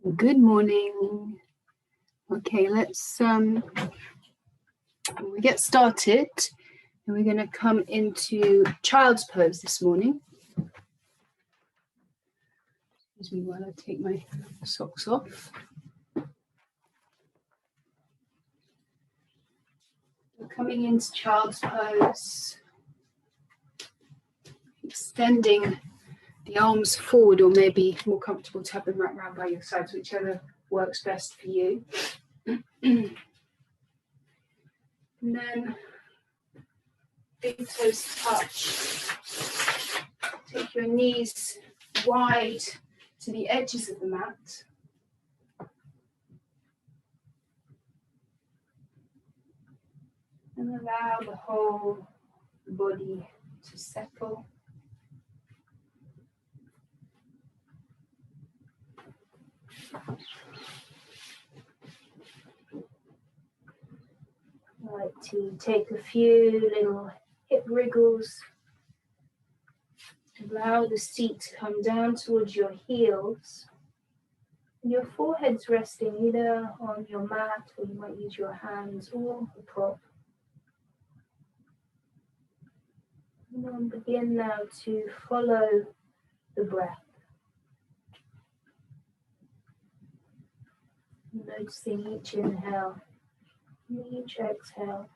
Good morning. Okay, let's we get started, and we're going to come into child's pose this morning. Excuse me while I take my socks off. We're coming into child's pose, extending the arms forward, or maybe more comfortable to have them wrapped around by your sides, whichever works best for you. And then big toes touch. Take your knees wide to the edges of the mat. And allow the whole body to settle. I like to take a few little hip wriggles. Allow the seat to come down towards your heels. And your forehead's resting either on your mat, or you might use your hands or a prop. And then begin now to follow the breath. Noticing each inhale and each exhale.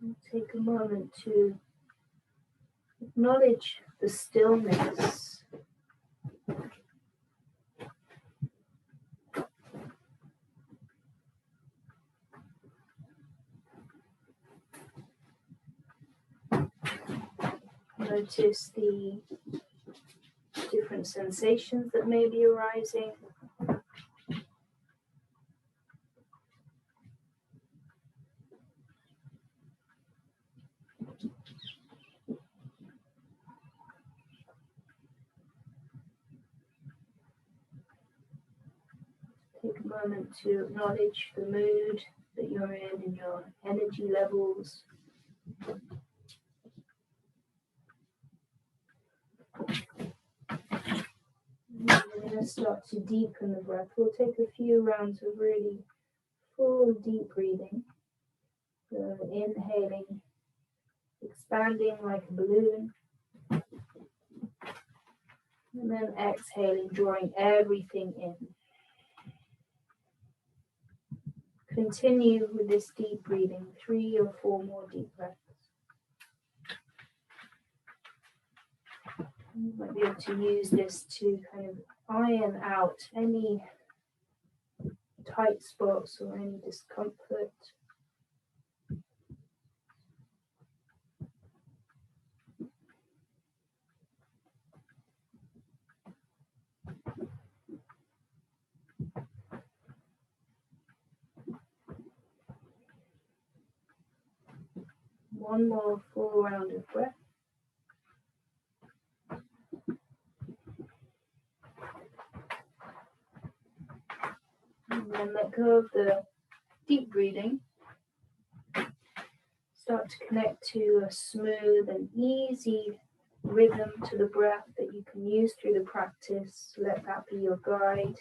And take a moment to acknowledge the stillness. Notice the different sensations that may be arising. Take a moment to acknowledge the mood that you're in and your energy levels. We're going to start to deepen the breath. We'll take a few rounds of really full deep breathing. So inhaling, expanding like a balloon. And then exhaling, drawing everything in. Continue with this deep breathing, 3 or 4 more deep breaths. You might be able to use this to kind of iron out any tight spots or any discomfort. One more full round of breath. And then let go of the deep breathing. Start to connect to a smooth and easy rhythm to the breath that you can use through the practice. Let that be your guide.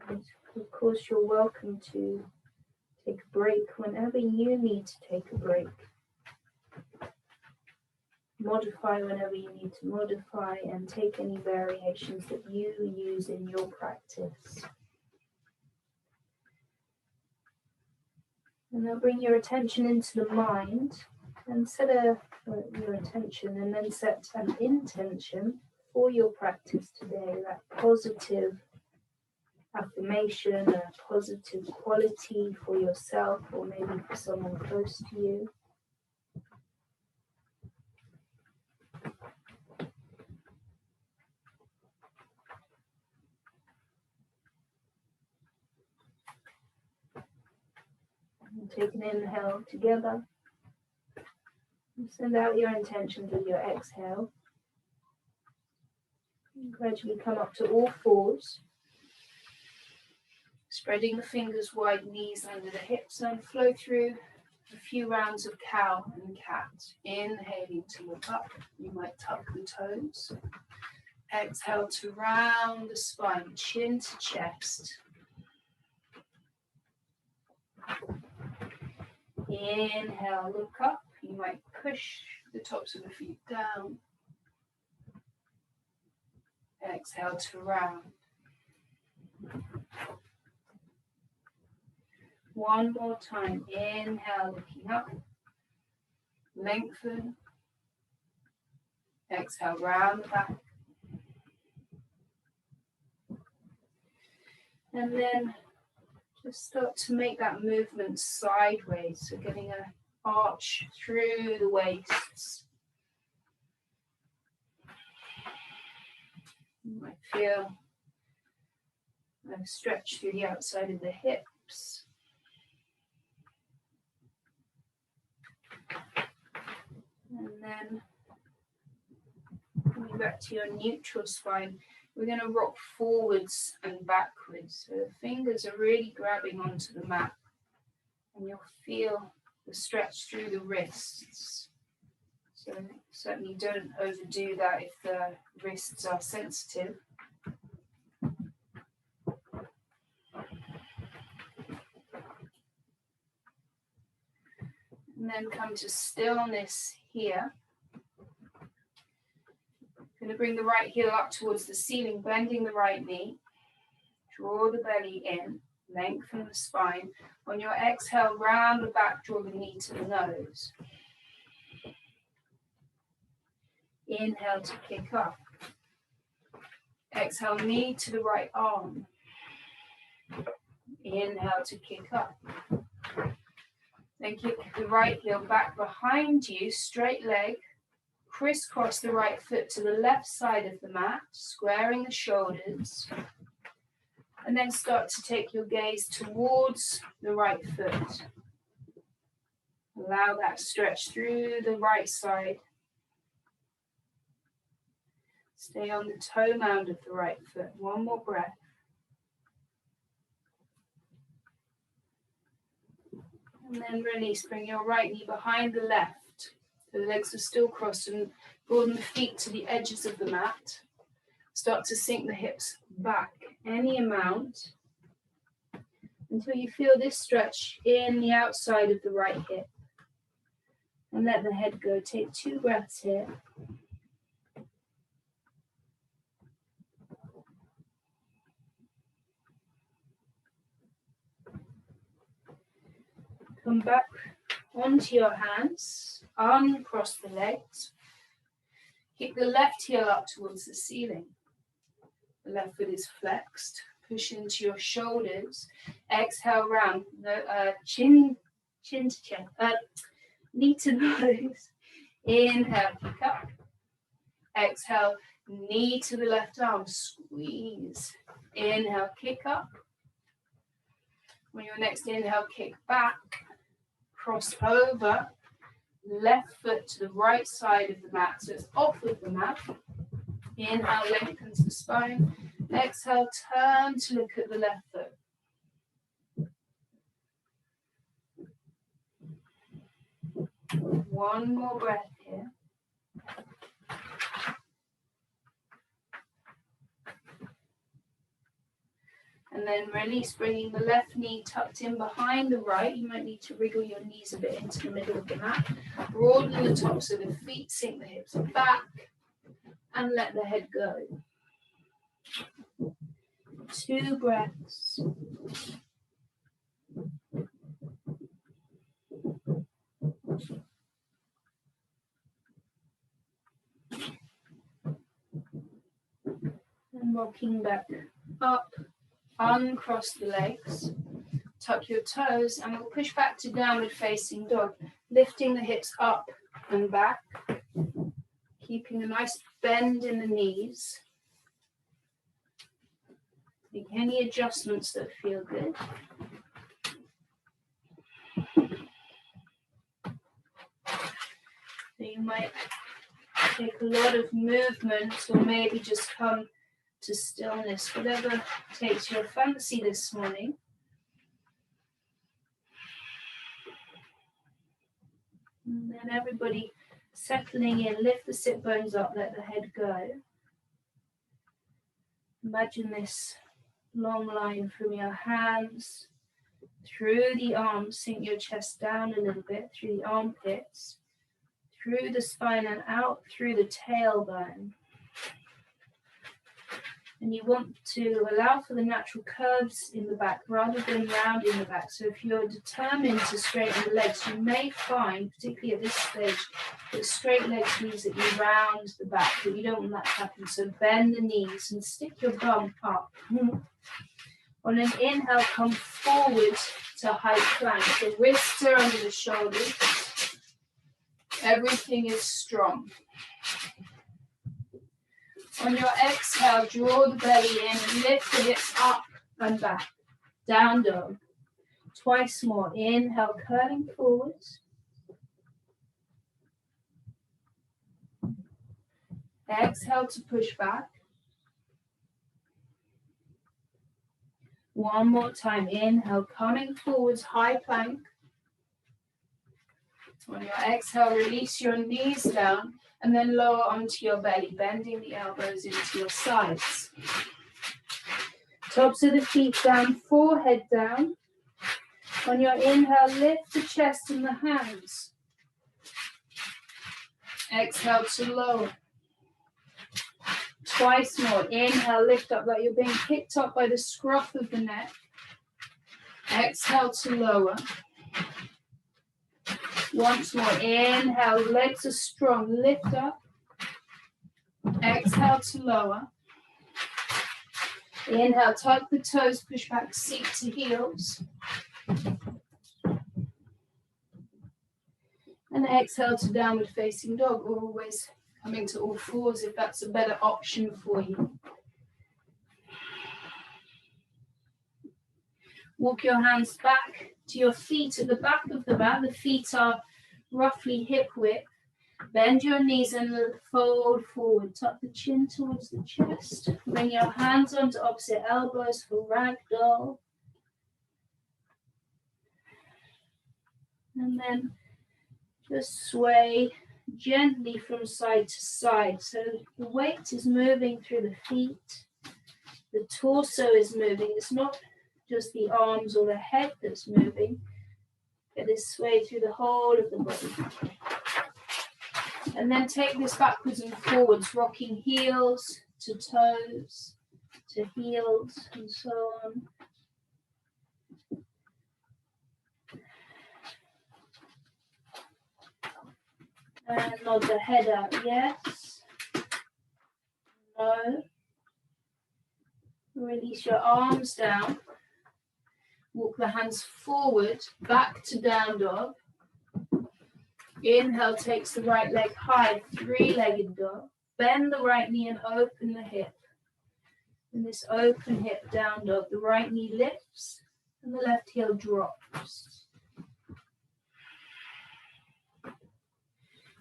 And of course, you're welcome to take a break whenever you need to take a break. Modify whenever you need to modify, and take any variations that you use in your practice. And now bring your attention into the mind and set your attention, and then set an intention for your practice today, that positive affirmation, a positive quality for yourself or maybe for someone close to you. And take an inhale together. Send out your intentions with your exhale. And gradually come up to all fours. Spreading the fingers wide, knees under the hips, and flow through a few rounds of cow and cat. Inhaling to look up. You might tuck the toes. Exhale to round the spine, chin to chest. Inhale, look up. You might push the tops of the feet down. Exhale to round. One more time. Inhale, looking up. Lengthen. Exhale, round the back. And then just start to make that movement sideways. So getting an arch through the waist. You might feel a stretch through the outside of the hips. And then coming back to your neutral spine, we're going to rock forwards and backwards. So the fingers are really grabbing onto the mat. And you'll feel the stretch through the wrists. So certainly don't overdo that if the wrists are sensitive. And then come to stillness here. Going to bring the right heel up towards the ceiling, bending the right knee. Draw the belly in, lengthen the spine. On your exhale, round the back, draw the knee to the nose. Inhale to kick up. Exhale, knee to the right arm. Inhale to kick up. Then kick the right heel back behind you, straight leg. Crisscross the right foot to the left side of the mat, squaring the shoulders. And then start to take your gaze towards the right foot. Allow that stretch through the right side. Stay on the toe mound of the right foot. One more breath. And then release. Bring your right knee behind the left. The legs are still crossed, and broaden the feet to the edges of the mat. Start to sink the hips back any amount until you feel this stretch in the outside of the right hip. And let the head go. Take 2 breaths here. Come back onto your hands, uncross the legs. Keep the left heel up towards the ceiling. The left foot is flexed. Push into your shoulders. Exhale, round. Chin to chin. Knee to nose. Inhale, kick up. Exhale, knee to the left arm. Squeeze. Inhale, kick up. On your next inhale, kick back. Cross over, left foot to the right side of the mat, so it's off of the mat. Inhale, lengthens the spine. Exhale, turn to look at the left foot. One more breath here. And then release, bringing the left knee tucked in behind the right. You might need to wriggle your knees a bit into the middle of the mat. Broaden the tops of the feet, sink the hips back, and let the head go. 2 breaths. And rocking back up. Uncross the legs, tuck your toes, and we'll push back to downward facing dog, lifting the hips up and back, keeping a nice bend in the knees. Make any adjustments that feel good. You might take a lot of movement or maybe just come to stillness, whatever takes your fancy this morning. And then everybody settling in, lift the sit bones up, let the head go. Imagine this long line from your hands through the arms, sink your chest down a little bit, through the armpits, through the spine and out through the tailbone. And you want to allow for the natural curves in the back rather than round in the back. So if you're determined to straighten the legs, you may find, particularly at this stage, that straight legs means that you round the back, but you don't want that to happen. So bend the knees and stick your bum up. On an inhale, come forward to high plank. The wrists are under the shoulders. Everything is strong. On your exhale, draw the belly in and lift the hips up and back. Down dog. Twice more. Inhale, curling forwards. Exhale to push back. One more time. Inhale, coming forwards, high plank. On your exhale, release your knees down and then lower onto your belly, bending the elbows into your sides. Tops of the feet down, forehead down. On your inhale, lift the chest and the hands. Exhale to lower. Twice more. Inhale, lift up like you're being picked up by the scruff of the neck. Exhale to lower. Once more. Inhale, legs are strong. Lift up. Exhale to lower. Inhale, tuck the toes, push back, seat to heels. And exhale to downward facing dog, or always coming to all fours if that's a better option for you. Walk your hands back to your feet at the back of the mat. The feet are roughly hip width. Bend your knees and fold forward. Tuck the chin towards the chest. Bring your hands onto opposite elbows for ragdoll. And then just sway gently from side to side. So the weight is moving through the feet. The torso is moving. It's not just the arms or the head that's moving. Get this sway through the whole of the body. And then take this backwards and forwards, rocking heels to toes, to heels, and so on. And nod the head out, yes. No. Release your arms down. Walk the hands forward, back to down dog. Inhale takes the right leg high, three-legged dog. Bend the right knee and open the hip. In this open hip down dog, the right knee lifts and the left heel drops.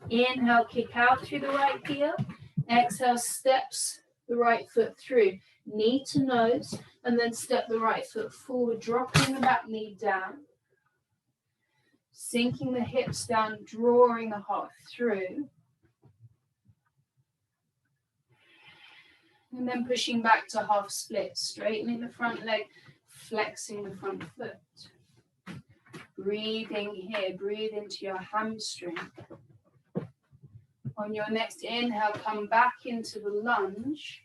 Inhale, kick out through the right heel. Exhale, steps the right foot through. Knee to nose, and then step the right foot forward, dropping the back knee down. Sinking the hips down, drawing the heart through. And then pushing back to half split, straightening the front leg, flexing the front foot. Breathing here, breathe into your hamstring. On your next inhale, come back into the lunge.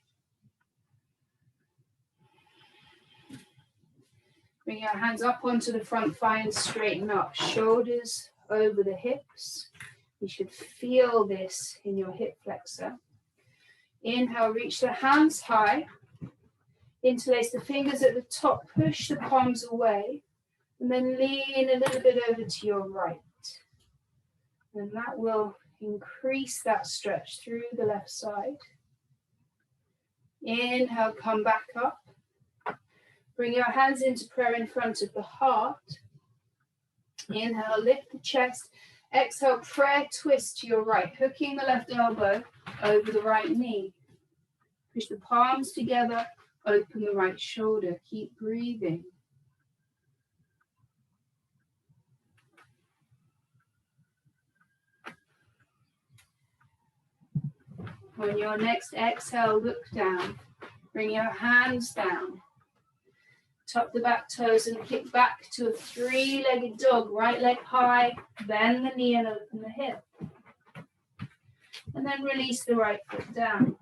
Bring your hands up onto the front thigh and straighten up. Shoulders over the hips. You should feel this in your hip flexor. Inhale, reach the hands high. Interlace the fingers at the top. Push the palms away. And then lean a little bit over to your right. And that will increase that stretch through the left side. Inhale, come back up. Bring your hands into prayer in front of the heart. Inhale, lift the chest. Exhale, prayer twist to your right, hooking the left elbow over the right knee. Push the palms together, open the right shoulder. Keep breathing. On your next exhale, look down. Bring your hands down. Tuck the back toes and kick back to a three-legged dog. Right leg high, bend the knee and open the hip. And then release the right foot down.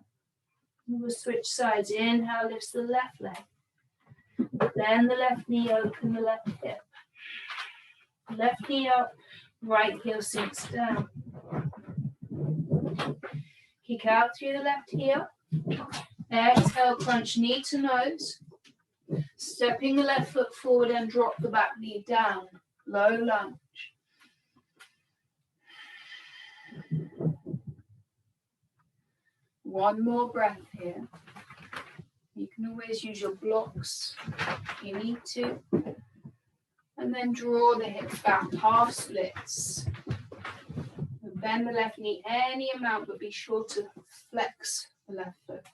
We'll switch sides. Inhale, lifts the left leg. Bend the left knee, open the left hip. Left knee up, right heel sinks down. Kick out through the left heel. Exhale, crunch knee to nose. Stepping the left foot forward and drop the back knee down. Low lunge. One more breath here. You can always use your blocks if you need to. And then draw the hips back, half splits. And bend the left knee any amount, but be sure to flex the left foot.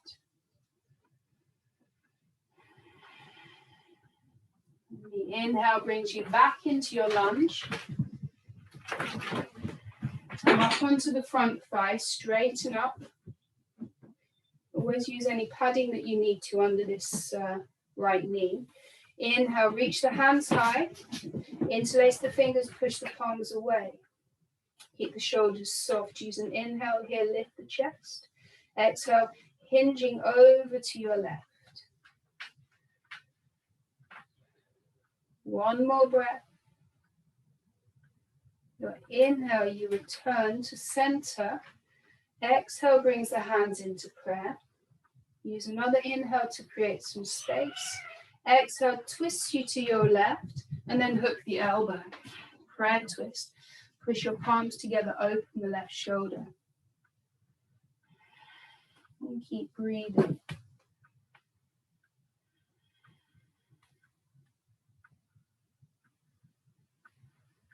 The inhale brings you back into your lunge. Come up onto the front thigh, straighten up. Always use any padding that you need to under this right knee. Inhale, reach the hands high. Interlace the fingers, push the palms away. Keep the shoulders soft. Use an inhale here, lift the chest. Exhale, hinging over to your left. One more breath. Your inhale, you return to center. Exhale brings the hands into prayer. Use another inhale to create some space. Exhale, twist you to your left and then hook the elbow. Prayer twist. Push your palms together, open the left shoulder. And keep breathing.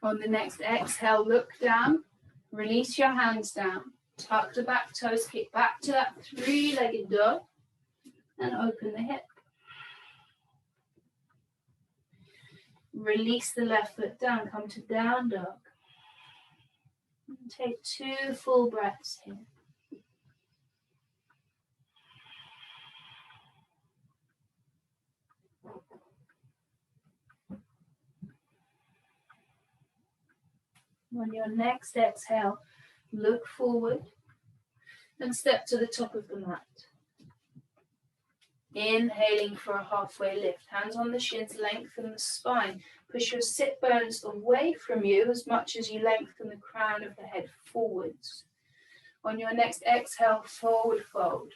On the next exhale, look down. Release your hands down. Tuck the back toes, kick back to that three-legged dog. And open the hip. Release the left foot down. Come to down dog. And take 2 full breaths here. On your next exhale, look forward and step to the top of the mat. Inhaling for a halfway lift. Hands on the shins, lengthen the spine. Push your sit bones away from you as much as you lengthen the crown of the head forwards. On your next exhale, forward fold.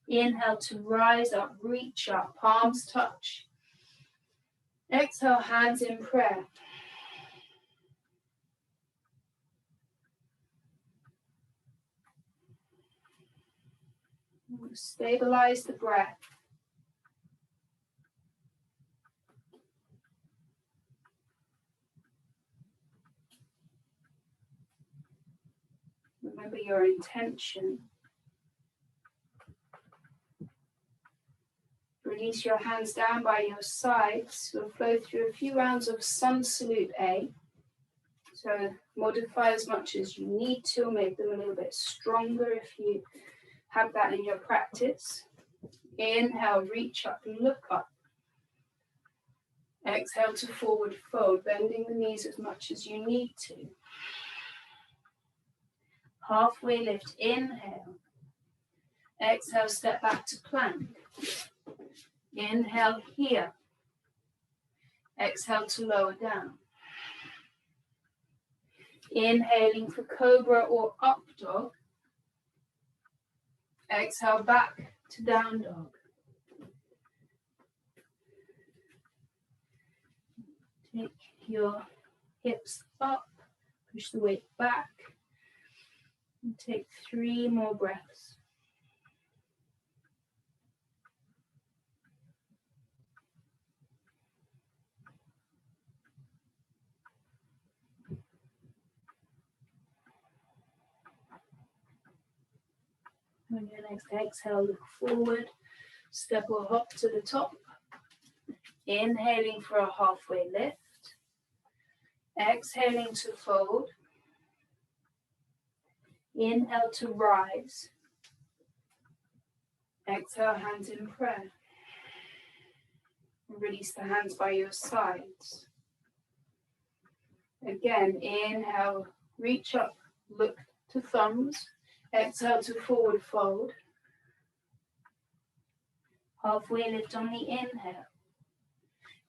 Inhale to rise up, reach up, palms touch. Exhale, hands in prayer. Stabilize the breath. Remember your intention. Release your hands down by your sides. We'll flow through a few rounds of Sun Salute A. So modify as much as you need to, make them a little bit stronger if you have that in your practice. Inhale, reach up and look up. Exhale to forward fold, bending the knees as much as you need to. Halfway lift, inhale. Exhale, step back to plank. Inhale here. Exhale to lower down. Inhaling for cobra or up dog. Exhale back to down dog. Take your hips up, push the weight back, and take 3 more breaths. On your next exhale, look forward, step or hop to the top. Inhaling for a halfway lift. Exhaling to fold. Inhale to rise. Exhale, hands in prayer. Release the hands by your sides. Again, inhale, reach up, look to thumbs. Exhale to forward fold. Halfway lift on the inhale.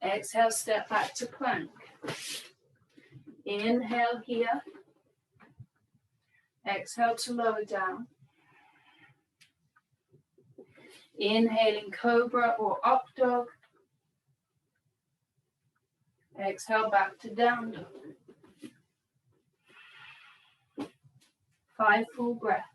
Exhale, step back to plank. Inhale here. Exhale to lower down. Inhaling cobra or up dog. Exhale back to down dog. 5 full breaths.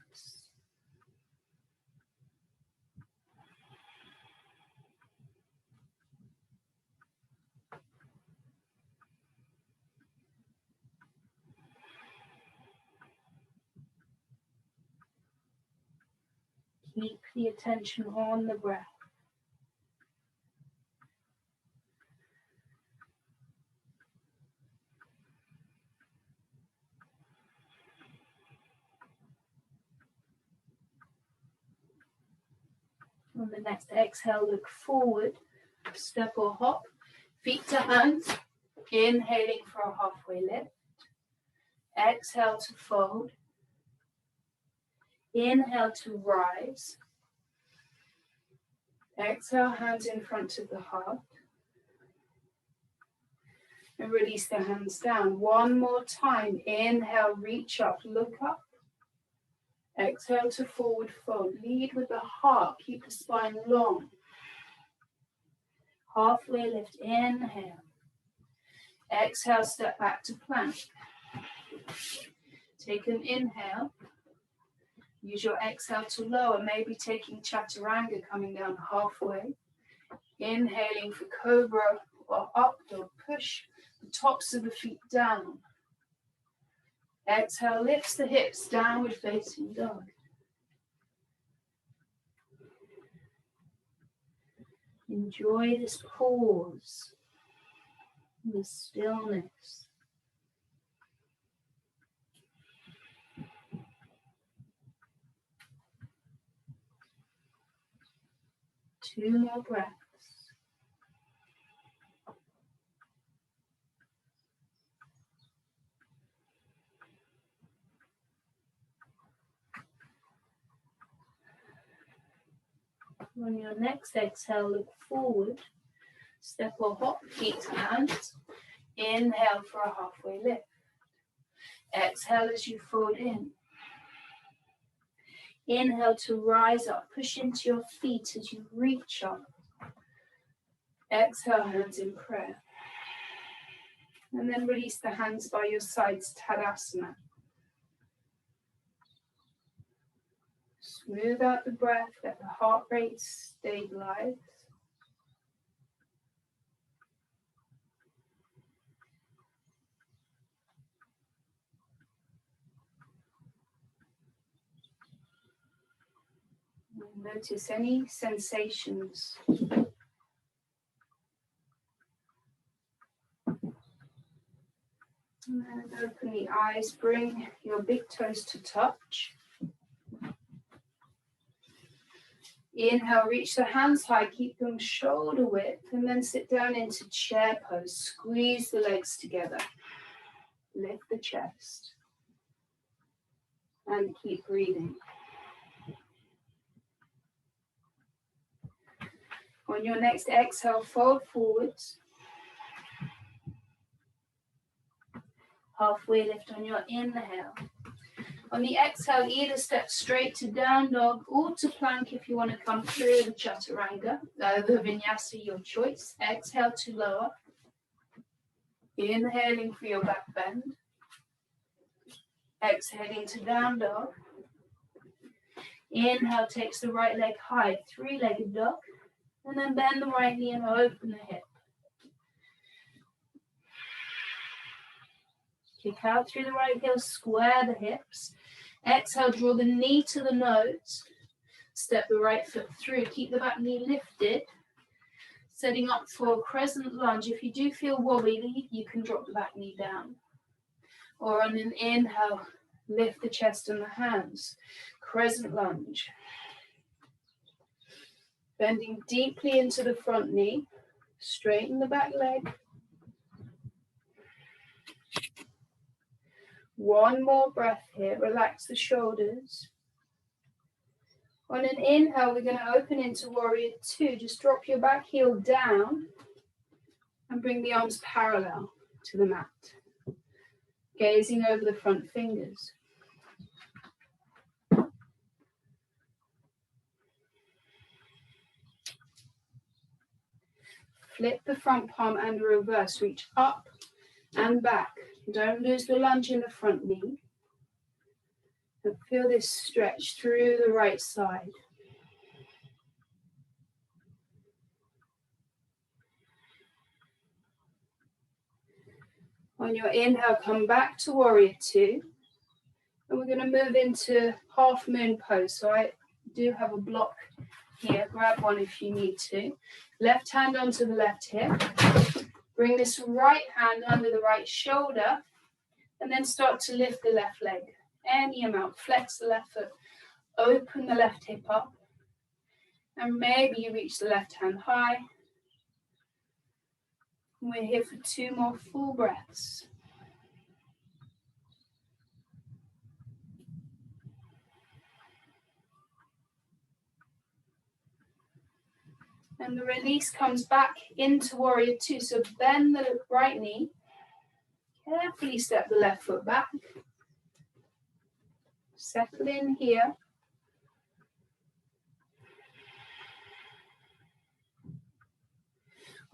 Keep the attention on the breath. On the next exhale, look forward, step or hop, feet to hands, inhaling for a halfway lift. Exhale to fold. Inhale to rise. Exhale, hands in front of the heart. And release the hands down. One more time. Inhale, reach up, look up. Exhale to forward fold. Lead with the heart. Keep the spine long. Halfway lift. Inhale. Exhale, step back to plank. Take an inhale. Use your exhale to lower, maybe taking chaturanga, coming down halfway. Inhaling for cobra or up dog. Push the tops of the feet down. Exhale, lifts the hips, downward facing dog. Enjoy this pause, the stillness. Two more breaths. On your next exhale, look forward, step or hop, feet to hands. Inhale for a halfway lift. Exhale as you fold in. Inhale to rise up, push into your feet as you reach up. Exhale, hands in prayer. And then release the hands by your sides, Tadasana. Smooth out the breath, let the heart rate stabilize. Notice any sensations. And open the eyes, bring your big toes to touch. Inhale, reach the hands high, keep them shoulder width, and then sit down into chair pose. Squeeze the legs together. Lift the chest. And keep breathing. On your next exhale, fold forwards. Halfway lift on your inhale. On the exhale, either step straight to down dog or to plank if you want to come through the chaturanga, the vinyasa, your choice. Exhale to lower. Inhaling for your back bend. Exhaling to down dog. Inhale takes the right leg high, three-legged dog. And then bend the right knee and open the hip. Kick out through the right heel, square the hips. Exhale, draw the knee to the nose. Step the right foot through. Keep the back knee lifted. Setting up for crescent lunge. If you do feel wobbly, you can drop the back knee down. Or on an inhale, lift the chest and the hands. Crescent lunge. Bending deeply into the front knee. Straighten the back leg. One more breath here. Relax the shoulders. On an inhale, we're going to open into warrior two. Just drop your back heel down and bring the arms parallel to the mat. Gazing over the front fingers. Flip the front palm and reverse. Reach up and back. Don't lose the lunge in the front knee. And feel this stretch through the right side. On your inhale, come back to warrior two. And we're going to move into half moon pose. So I do have a block here. Grab one if you need to. Left hand onto the left hip. Bring this right hand under the right shoulder. And then start to lift the left leg. Any amount. Flex the left foot. Open the left hip up. And maybe you reach the left hand high. And we're here for 2 more full breaths. And the release comes back into warrior two. So bend the right knee. Carefully step the left foot back. Settle in here.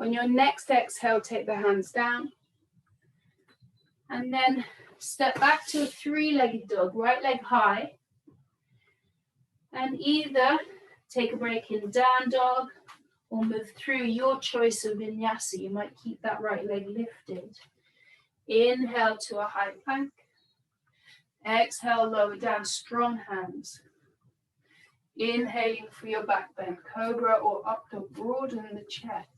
On your next exhale, take the hands down. And then step back to a 3-legged dog, right leg high. And either take a break in down dog or move through your choice of vinyasa. You might keep that right leg lifted. Inhale to a high plank. Exhale, lower down, strong hands. Inhaling for your back bend, cobra or up dog, broaden the chest.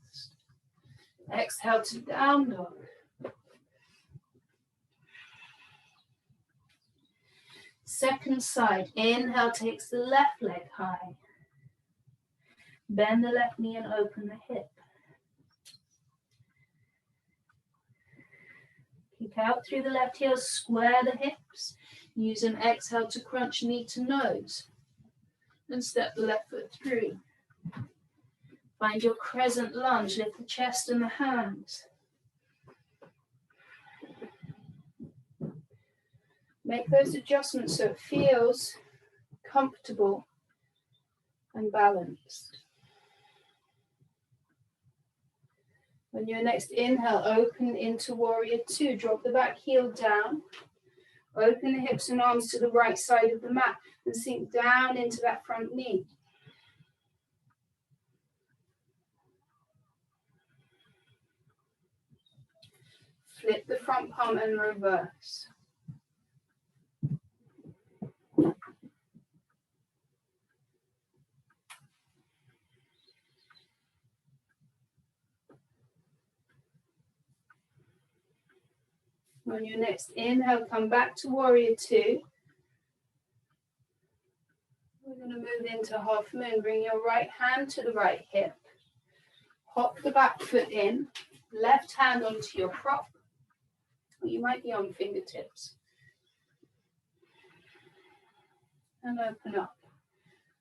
Exhale to down dog. Second side, inhale takes the left leg high. Bend the left knee and open the hip. Kick out through the left heel, square the hips. Use an exhale to crunch knee to nose. And step the left foot through. Find your crescent lunge, lift the chest and the hands. Make those adjustments so it feels comfortable and balanced. On your next inhale, open into warrior two. Drop the back heel down. Open the hips and arms to the right side of the mat and sink down into that front knee. Flip the front palm and reverse. On your next inhale, come back to warrior two. We're going to move into half moon. Bring your right hand to the right hip. Hop the back foot in. Left hand onto your prop. You might be on fingertips. And open up.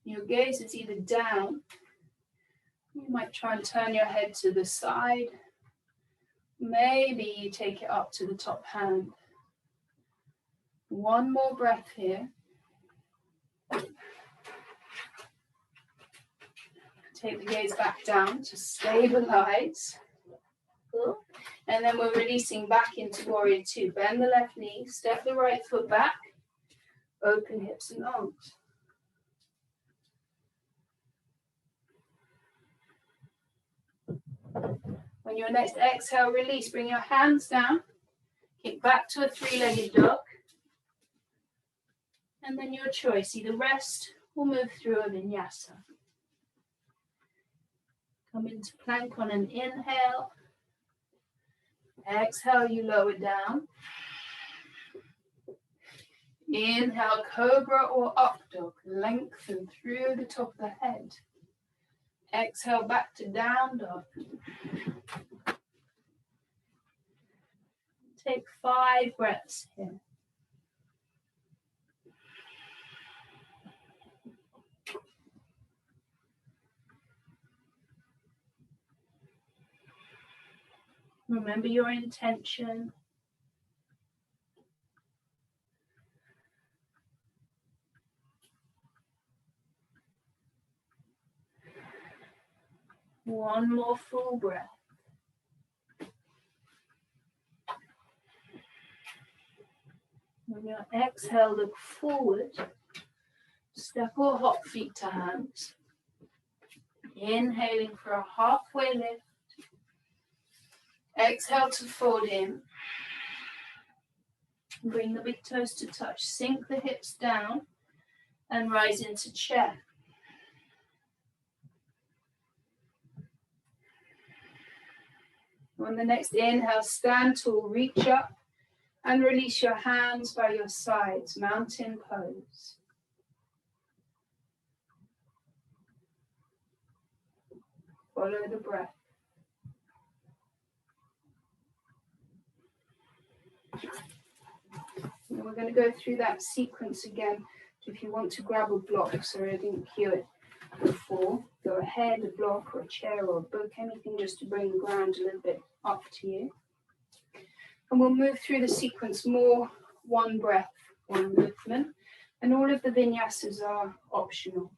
Your gaze is either down. You might try and turn your head to the side. Maybe you take it up to the top hand. One more breath here. Take the gaze back down to stabilize. And then we're releasing back into warrior two. Bend the left knee, step the right foot back, open hips and arms. On your next exhale, release. Bring your hands down. Kick back to a 3-legged dog. And then your choice, either rest We'll move through a vinyasa. Come into plank on an inhale. Exhale, you lower down. Inhale, cobra or up dog. Lengthen through the top of the head. Exhale, back to down dog. Take 5 breaths here. Remember your intention. One more full breath. When you exhale, look forward. Step or hop feet to hands. Inhaling for a halfway lift. Exhale to fold in. Bring the big toes to touch. Sink the hips down and rise into chair. On the next inhale, stand tall, reach up and release your hands by your sides, mountain pose. Follow the breath. And we're going to go through that sequence again. If you want to grab a block, sorry I didn't cue it before, go ahead, a block or a chair or a book, anything just to bring the ground a little bit up to you. And we'll move through the sequence more, one breath, one movement, and all of the vinyasas are optional.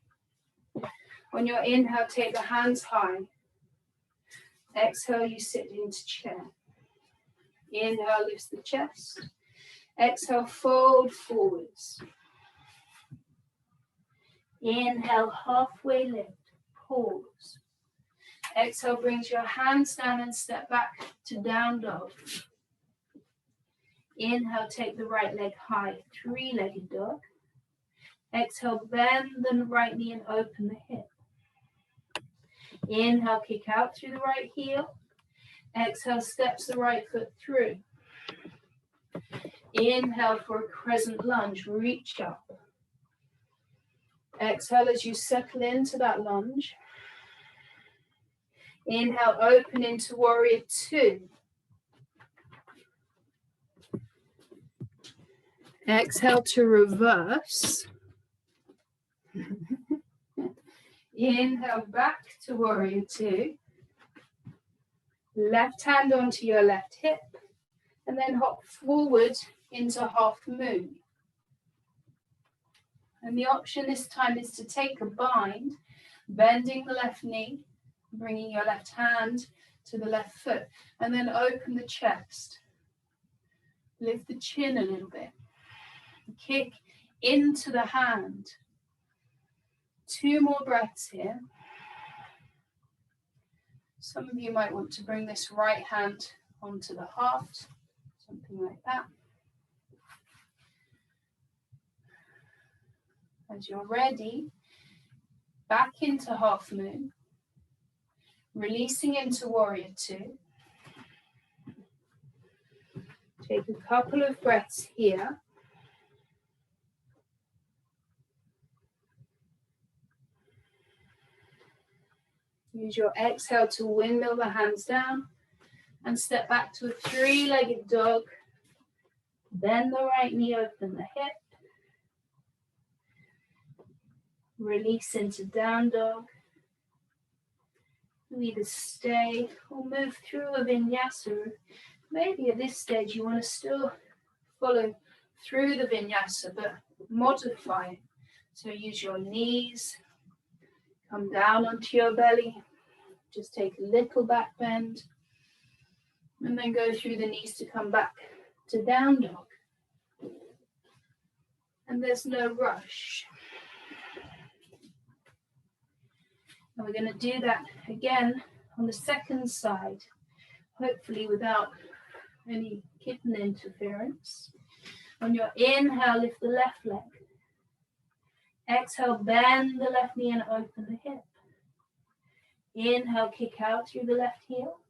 On your inhale, take the hands high. Exhale, you sit into chair. Inhale, lift the chest. Exhale, fold forwards. Inhale, halfway lift, pause. Exhale, brings your hands down and step back to down dog. Inhale, take the right leg high, 3-legged dog. Exhale, bend the right knee and open the hip. Inhale, kick out through the right heel. Exhale, steps the right foot through. Inhale for a crescent lunge, reach up. Exhale as you settle into that lunge. Inhale, open into warrior 2. Exhale to reverse. Inhale back to warrior 2. Left hand onto your left hip. And then hop forward into half moon. And the option this time is to take a bind, bending the left knee, bringing your left hand to the left foot, and then open the chest. Lift the chin a little bit. Kick into the hand. 2 more breaths here. Some of you might want to bring this right hand onto the heart, something like that. As you're ready, back into half moon, releasing into warrior 2. Take a couple of breaths here. Use your exhale to windmill the hands down and step back to a 3-legged dog. Bend the right knee, open the hip. Release into down dog. You either stay or move through a vinyasa. Maybe at this stage you want to still follow through the vinyasa, but modify it. So use your knees, come down onto your belly, just take a little back bend, and then go through the knees to come back to down dog. And there's no rush. And we're going to do that again on the second side, hopefully without any kitten interference. On your inhale, lift the left leg. Exhale, bend the left knee and open the hip. Inhale, kick out through the left heel.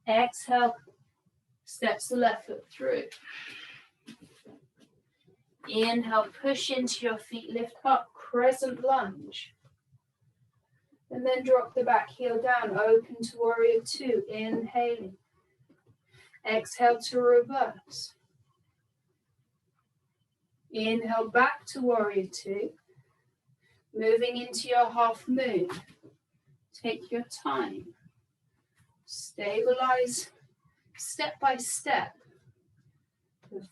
Exhale, steps the left foot through. Inhale, push into your feet, lift up, crescent lunge. And then drop the back heel down, open to warrior two, inhaling. Exhale to reverse. Inhale back to warrior two. Moving into your half moon. Take your time. Stabilize step by step.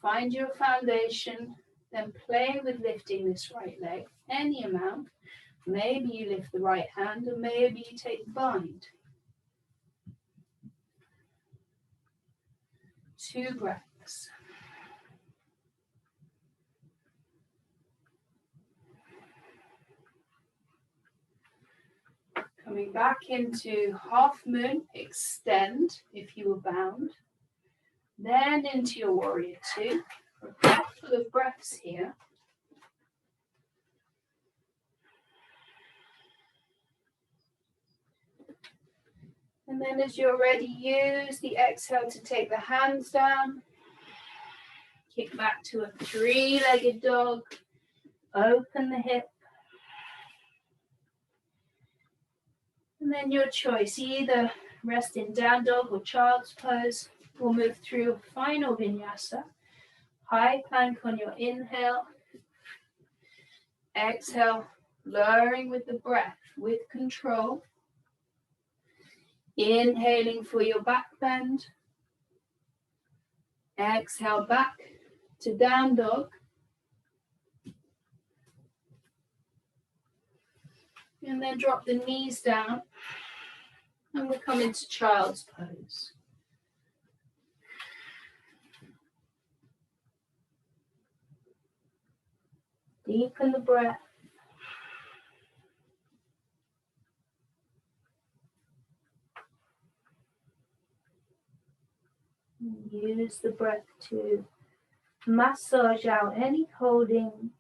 Find your foundation, then play with lifting this right leg, any amount. Maybe you lift the right hand, or maybe you take the bind. 2 breaths. Coming back into half moon, extend if you were bound. Then into your warrior two. A couple of breaths here. And then as you're ready, use the exhale to take the hands down. Kick back to a 3-legged dog. Open the hip. And then your choice, either rest in down dog or child's pose, or move through a final vinyasa. High plank on your inhale. Exhale, lowering with the breath, with control. Inhaling for your back bend. Exhale back to down dog. And then drop the knees down. And we'll come into child's pose. Deepen the breath. Use the breath to massage out any holding.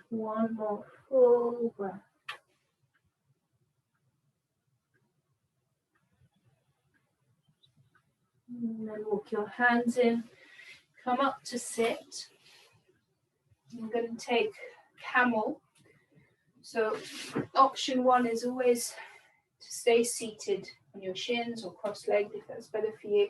One more full breath. And then walk your hands in, come up to sit. I'm going to take camel. So option 1 is always to stay seated on your shins or cross-legged if that's better for you.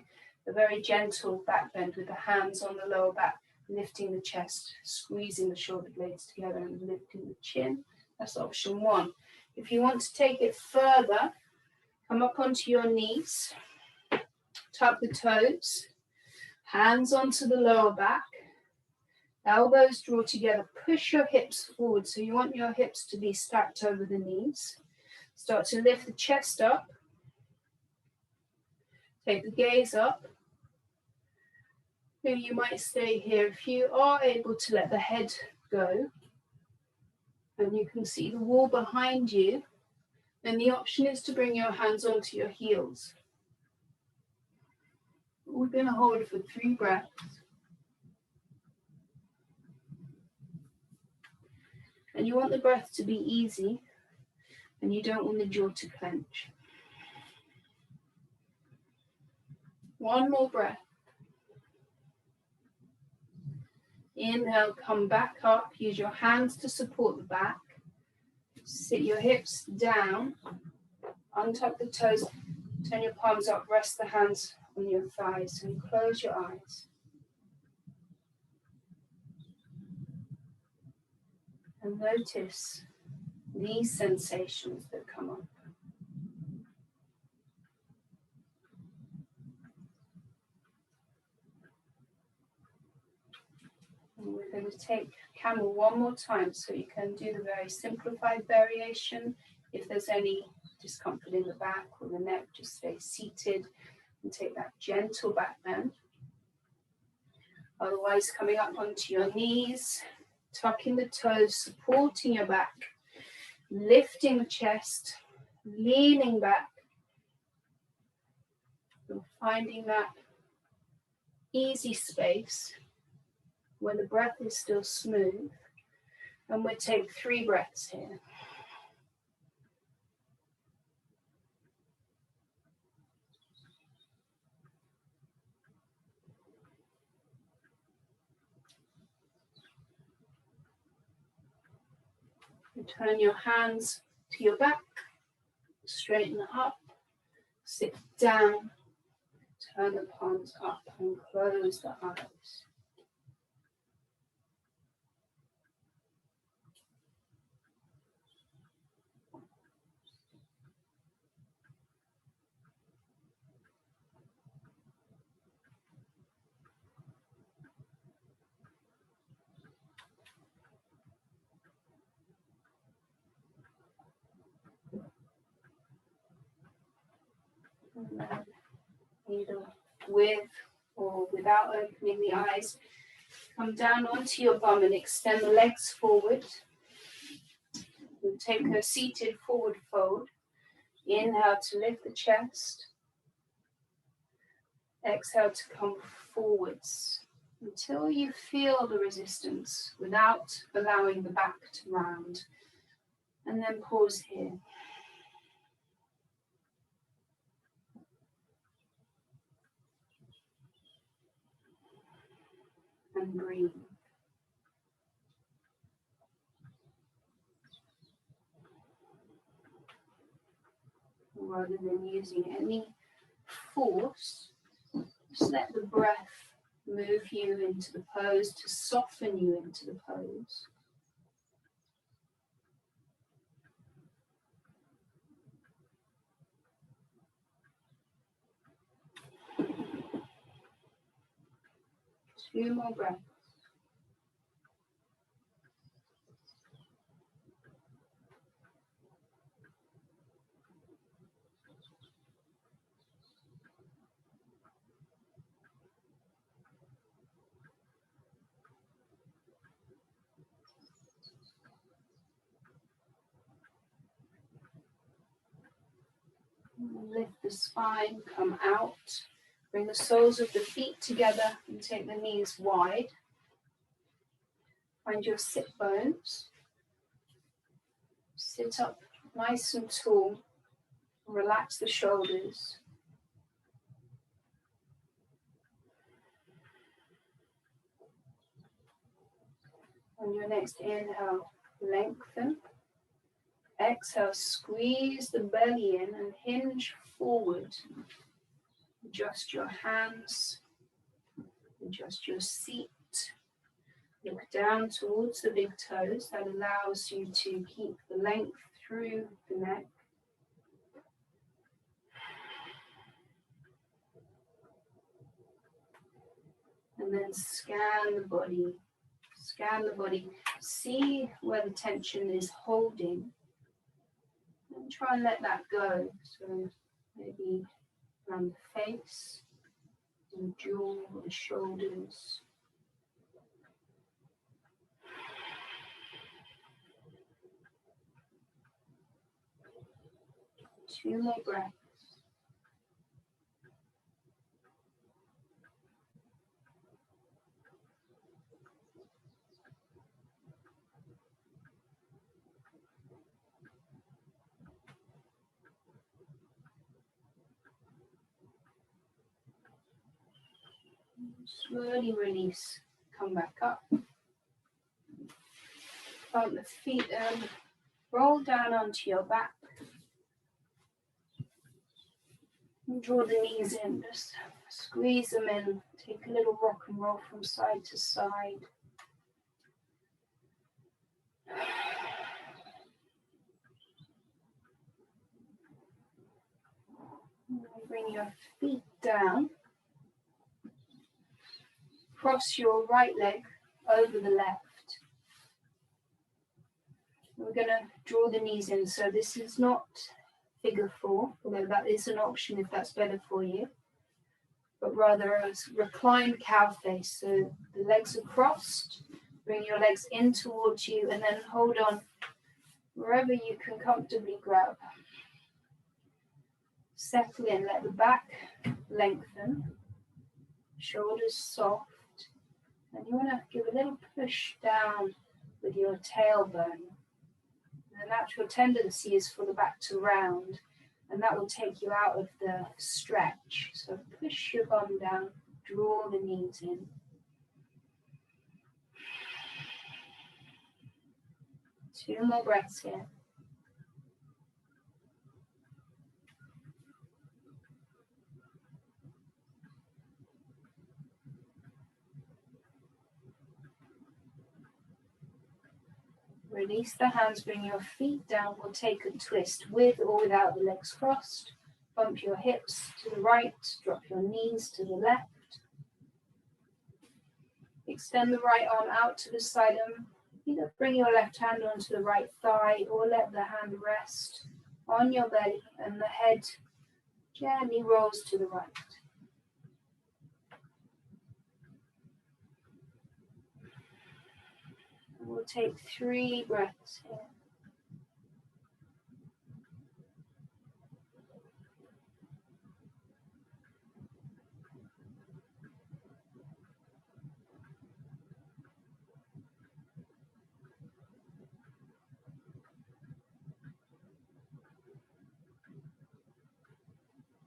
A very gentle back bend with the hands on the lower back, lifting the chest, squeezing the shoulder blades together and lifting the chin. That's option 1. If you want to take it further, come up onto your knees, tuck the toes, hands onto the lower back, elbows draw together, push your hips forward. So you want your hips to be stacked over the knees. Start to lift the chest up. Take the gaze up. Maybe you might stay here. If you are able to let the head go, and you can see the wall behind you, then the option is to bring your hands onto your heels. We're going to hold for 3 breaths. And you want the breath to be easy, and you don't want the jaw to clench. 1 more breath. Inhale, come back up. Use your hands to support the back. Sit your hips down. Untuck the toes. Turn your palms up. Rest the hands on your thighs and close your eyes. And notice these sensations that come up. And we're going to take camel 1 more time so you can do the very simplified variation. If there's any discomfort in the back or the neck, just stay seated and take that gentle back bend. Otherwise, coming up onto your knees, tucking the toes, supporting your back, lifting the chest, leaning back, and finding that easy space where the breath is still smooth. And we'll take 3 breaths here. And turn your hands to your back, straighten up, sit down, turn the palms up and close the eyes. And then either with or without opening the eyes, come down onto your bum and extend the legs forward. We'll take a seated forward fold. Inhale to lift the chest. Exhale to come forwards until you feel the resistance without allowing the back to round. And then pause here. And breathe. Rather than using any force, just let the breath move you into the pose, to soften you into the pose. Two more breaths. Lift the spine, come out. Bring the soles of the feet together and take the knees wide. Find your sit bones. Sit up nice and tall. Relax the shoulders. On your next inhale, lengthen. Exhale, squeeze the belly in and hinge forward. Adjust your hands. Adjust your seat. Look down towards the big toes. That allows you to keep the length through the neck. And then scan the body. Scan the body. See where the tension is holding. And try and let that go. So maybe around the face, the jaw, the shoulders. Two more breaths. Slowly release, come back up. Plant the feet and roll down onto your back. And draw the knees in, just squeeze them in. Take a little rock and roll from side to side. And bring your feet down. Cross your right leg over the left. We're going to draw the knees in, so this is not figure 4, although that is an option if that's better for you. but rather a reclined cow face. So the legs are crossed. Bring your legs in towards you and then hold on wherever you can comfortably grab. Settle in, let the back lengthen, shoulders soft, and you want to give a little push down with your tailbone. The natural tendency is for the back to round, and that will take you out of the stretch. So push your bum down, draw the knees in. Two more breaths here. Release the hands, bring your feet down. We'll take a twist with or without the legs crossed. Bump your hips to the right, drop your knees to the left. Extend the right arm out to the side and either bring your left hand onto the right thigh or let the hand rest on your belly and the head gently rolls to the right. And we'll take 3 breaths here.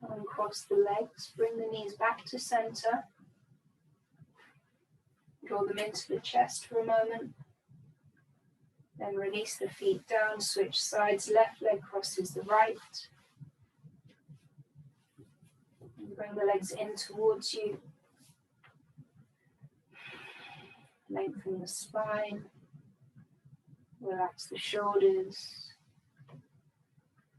Uncross the legs, bring the knees back to center. Draw them into the chest for a moment. Then release the feet down, switch sides, left leg crosses the right. And bring the legs in towards you. Lengthen the spine. Relax the shoulders.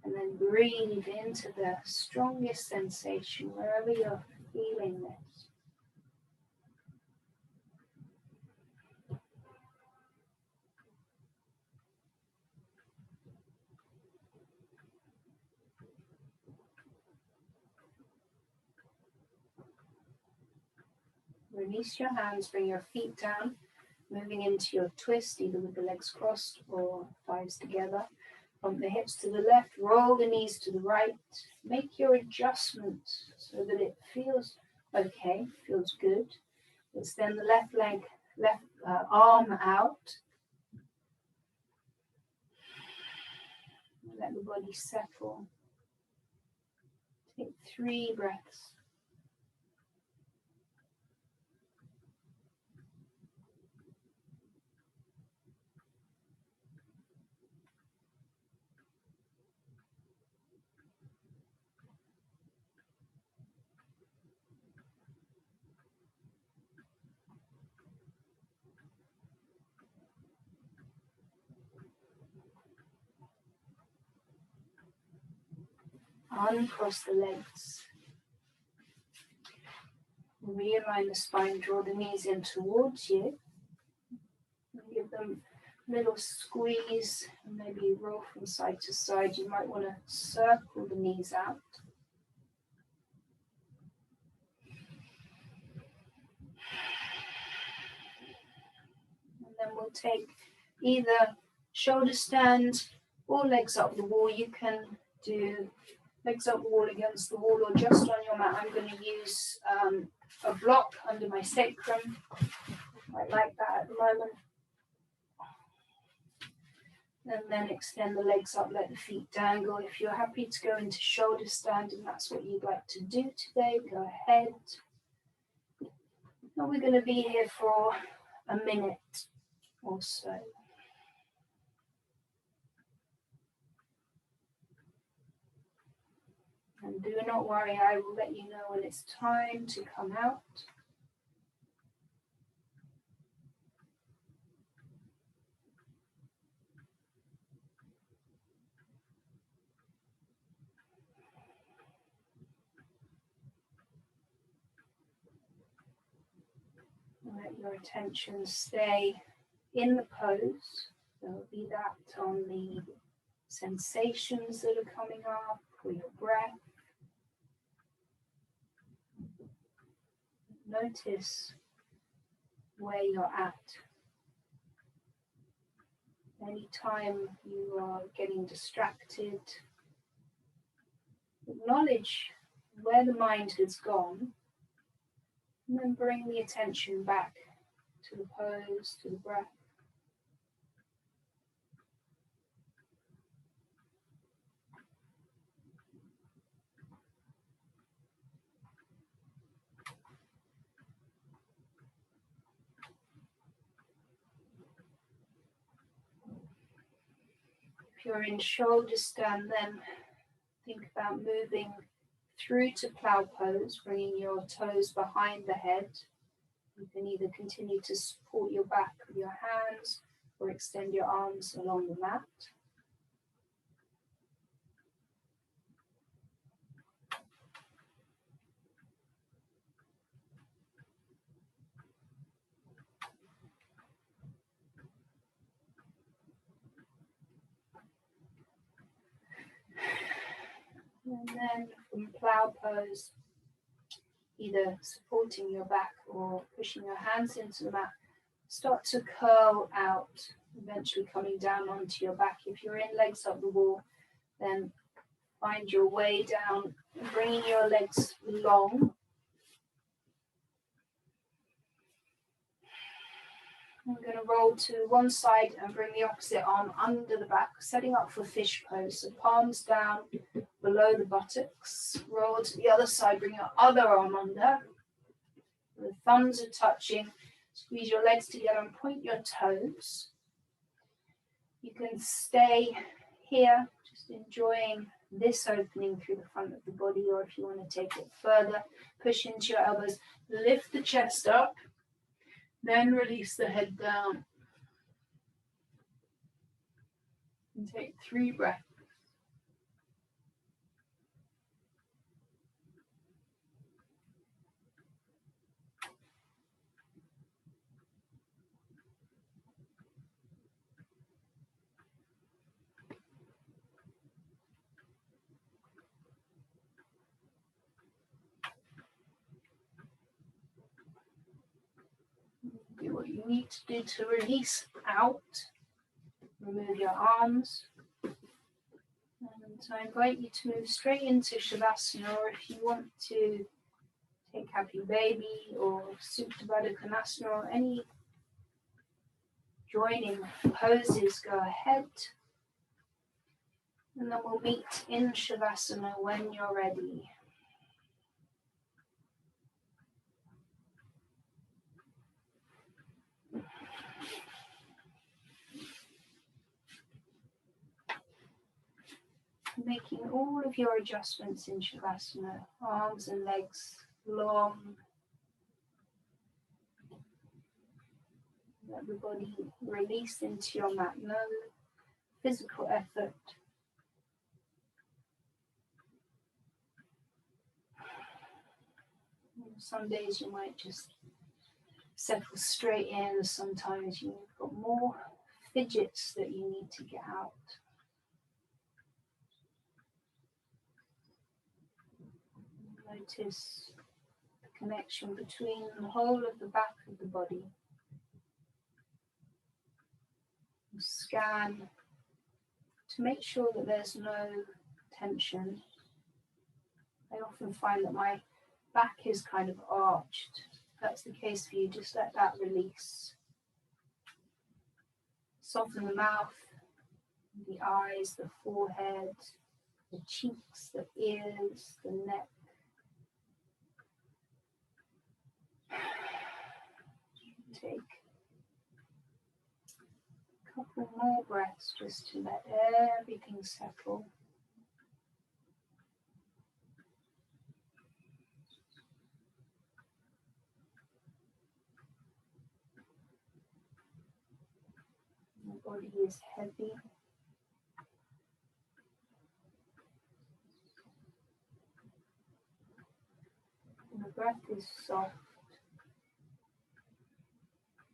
And then breathe into the strongest sensation wherever you're feeling this. Release your hands, bring your feet down, moving into your twist, either with the legs crossed or thighs together. Bump the hips to the left, roll the knees to the right. Make your adjustment so that it feels okay, feels good. Extend the left arm out. Let the body settle. Take 3 breaths. Uncross the legs. Realign the spine, draw the knees in towards you. Give them a little squeeze, and maybe roll from side to side. You might want to circle the knees out. And then we'll take either shoulder stand or legs up the wall. You can do legs up the wall against the wall or just on your mat. I'm going to use a block under my sacrum. I like that at the moment. And then extend the legs up, let the feet dangle. If you're happy to go into shoulder stand and that's what you'd like to do today, go ahead. And we're going to be here for a minute or so. And do not worry, I will let you know when it's time to come out. Let your attention stay in the pose. So be that on the sensations that are coming up or your breath. Notice where you're at. Anytime you are getting distracted, acknowledge where the mind has gone, and then bring the attention back to the pose, to the breath. If you're in shoulder stand, then think about moving through to plow pose, bringing your toes behind the head. You can either continue to support your back with your hands or extend your arms along the mat. And then from plow pose, either supporting your back or pushing your hands into the mat, start to curl out, eventually coming down onto your back. If you're in legs up the wall, then find your way down, bringing your legs long. I'm going to roll to one side and bring the opposite arm under the back, setting up for fish pose. So palms down below the buttocks. Roll to the other side, bring your other arm under. The thumbs are touching. Squeeze your legs together and point your toes. You can stay here, just enjoying this opening through the front of the body, or if you want to take it further, push into your elbows, lift the chest up, then release the head down. And take 3 breaths. Do what you need to do to release out. Remove your arms. And I invite you to move straight into Shavasana, or if you want to take Happy Baby or Supta Baddha Konasana or any joining poses, go ahead. And then we'll meet in Shavasana when you're ready. Making all of your adjustments in Shavasana, arms and legs long. Let the body release into your mat. No physical effort. Some days you might just settle straight in. Sometimes you've got more fidgets that you need to get out. Notice the connection between the whole of the back of the body. Scan to make sure that there's no tension. I often find that my back is kind of arched. If that's the case for you, just let that release. Soften the mouth, the eyes, the forehead, the cheeks, the ears, the neck. Take a couple more breaths just to let everything settle. The body is heavy. And the breath is soft.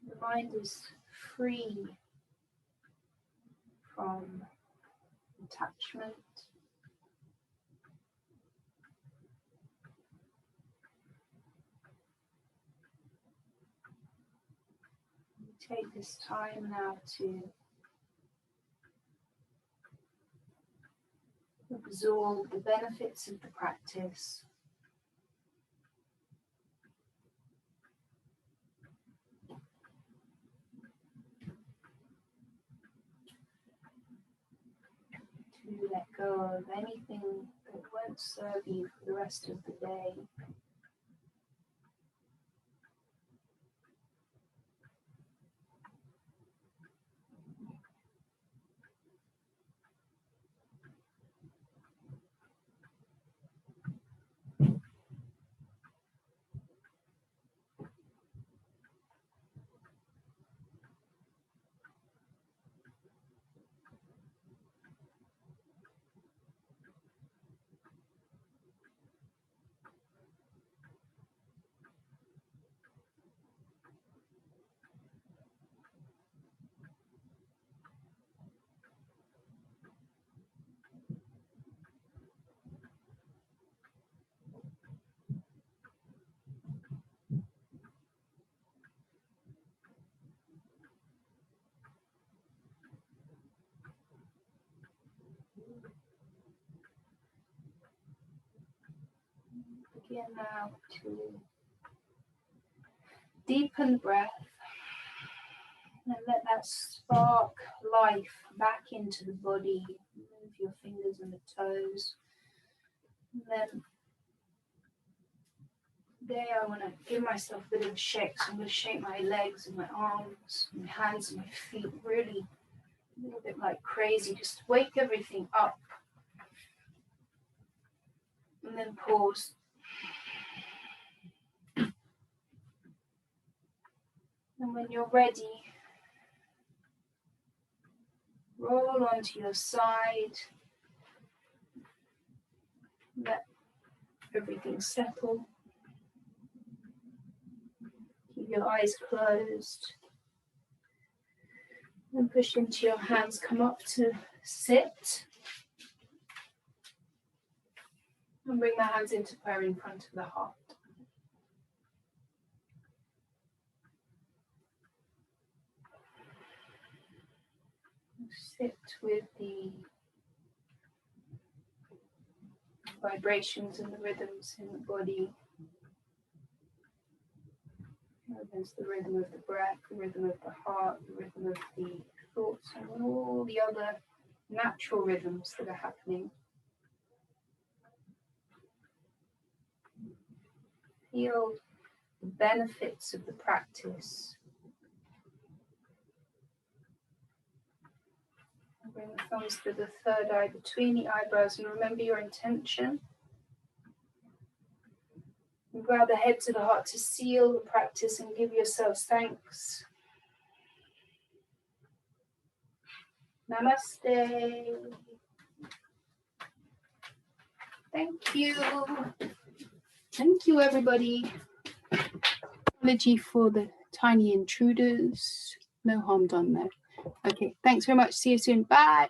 The mind is free from attachment. take this time now to absorb the benefits of the practice. To let go of anything that won't serve you for the rest of the day. Begin now to deepen the breath and let that spark life back into the body. Move your fingers and the toes. And then today I want to give myself a bit of a shake. So I'm going to shake my legs and my arms, my hands and my feet, really a little bit like crazy. Just wake everything up. And then pause. And when you're ready, roll onto your side. Let everything settle. Keep your eyes closed. And push into your hands. Come up to sit. And bring the hands into prayer in front of the heart. Sit with the vibrations and the rhythms in the body. There's the rhythm of the breath, the rhythm of the heart, the rhythm of the thoughts, and all the other natural rhythms that are happening. Feel the benefits of the practice. Bring the thumbs to the third eye between the eyebrows and remember your intention. And bow the head to the heart to seal the practice and give yourselves thanks. Namaste. Thank you. Thank you, everybody. Apology for the tiny intruders. No harm done there. Okay, thanks very much. See you soon. Bye.